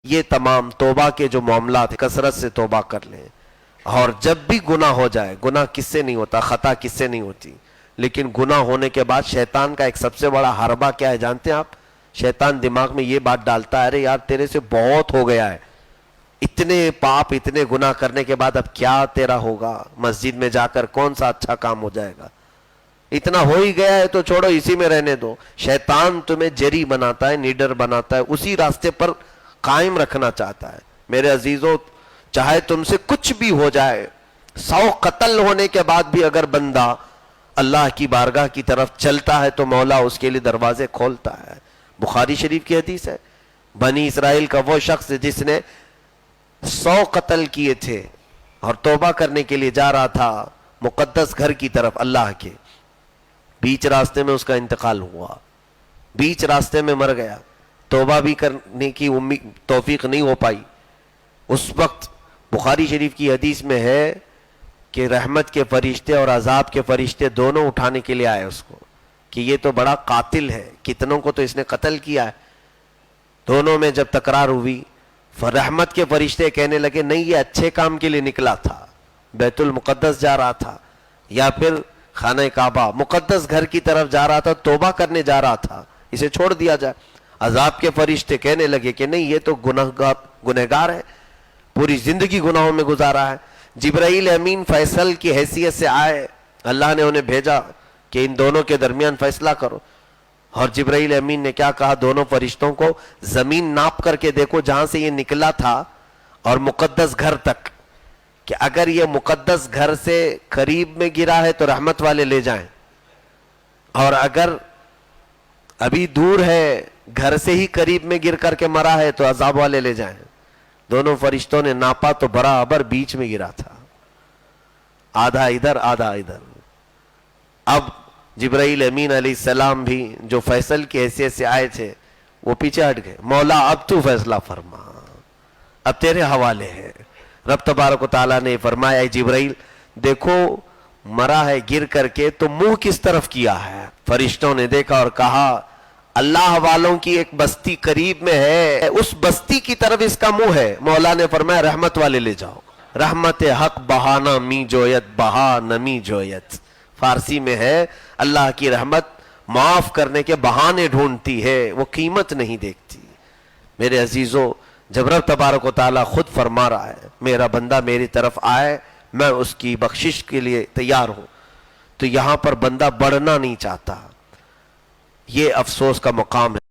یہ تمام توبہ کے جو معاملات کثرت سے توبہ کر لیں. اور جب بھی گناہ ہو جائے، گناہ کس سے نہیں ہوتا، خطا کس سے نہیں ہوتی، لیکن گناہ ہونے کے بعد شیطان کا ایک سب سے بڑا حربہ کیا ہے جانتے ہیں آپ؟ شیطان دماغ میں یہ بات ڈالتا ہے، ارے یار تیرے سے بہت ہو گیا ہے، اتنے پاپ اتنے گناہ کرنے کے بعد اب کیا تیرا ہوگا، مسجد میں جا کر کون سا اچھا کام ہو جائے گا، اتنا ہو ہی گیا ہے تو چھوڑو اسی میں رہنے دو. شیطان تمہیں جری بناتا ہے، نیڈر بناتا ہے، اسی راستے پر قائم رکھنا چاہتا ہے. میرے عزیزوں، چاہے تم سے کچھ بھی ہو جائے، 100 قتل ہونے کے بعد بھی اگر بندہ اللہ کی بارگاہ کی طرف چلتا ہے تو مولا اس کے لیے دروازے کھولتا ہے. بخاری شریف کی حدیث ہے، بنی اسرائیل کا وہ شخص جس نے 100 قتل کیے تھے اور توبہ کرنے کے لیے جا رہا تھا مقدس گھر کی طرف اللہ کے، بیچ راستے میں اس کا انتقال ہوا، بیچ راستے میں مر گیا، توبہ بھی کرنے کی توفیق نہیں ہو پائی. اس وقت بخاری شریف کی حدیث میں ہے کہ رحمت کے فرشتے اور عذاب کے فرشتے دونوں اٹھانے کے لیے آئے اس کو، کہ یہ تو بڑا قاتل ہے، کتنوں کو تو اس نے قتل کیا ہے. دونوں میں جب تکرار ہوئی، رحمت کے فرشتے کہنے لگے نہیں یہ اچھے کام کے لیے نکلا تھا، بیت المقدس جا رہا تھا، یا پھر خانہ کعبہ مقدس گھر کی طرف جا رہا تھا، توبہ کرنے جا رہا تھا، اسے چھوڑ دیا جائے. عذاب کے فرشتے کہنے لگے کہ نہیں یہ تو گنہگار ہے، پوری زندگی گناہوں میں گزارا ہے. جبرائیل امین فیصل کی حیثیت سے آئے، اللہ نے انہیں بھیجا کہ ان دونوں کے درمیان فیصلہ کرو. اور جبرائیل امین نے کیا کہا دونوں فرشتوں کو؟ زمین ناپ کر کے دیکھو جہاں سے یہ نکلا تھا اور مقدس گھر تک، کہ اگر یہ مقدس گھر سے قریب میں گرا ہے تو رحمت والے لے جائیں، اور اگر ابھی دور ہے گھر سے ہی قریب میں گر کر کے مرا ہے تو عذاب والے لے جائیں. دونوں فرشتوں نے ناپا تو برابر بیچ میں گرا تھا، آدھا ادھر آدھا ادھر. اب جبرائیل امین علیہ السلام بھی جو فیصل کی حیثیت سے آئے تھے وہ پیچھے ہٹ گئے. مولا اب تو فیصلہ فرما، اب تیرے حوالے ہے. رب تبارک و تعالیٰ نے فرمایا اے جبرائیل دیکھو مرا ہے گر کر کے تو منہ کس طرف کیا ہے؟ فرشتوں نے دیکھا اور کہا اللہ والوں کی ایک بستی قریب میں ہے، اس بستی کی طرف اس کا منہ ہے. مولا نے فرمایا رحمت والے لے جاؤ. رحمت حق بہانہ می جویت بہا نمی جویت، فارسی میں ہے اللہ کی رحمت معاف کرنے کے بہانے ڈھونڈتی ہے، وہ قیمت نہیں دیکھتی. میرے عزیزو، جب رب تبارک و تعالیٰ خود فرما رہا ہے میرا بندہ میری طرف آئے میں اس کی بخشش کے لیے تیار ہوں، تو یہاں پر بندہ بڑھنا نہیں چاہتا. یہ افسوس کا مقام ہے.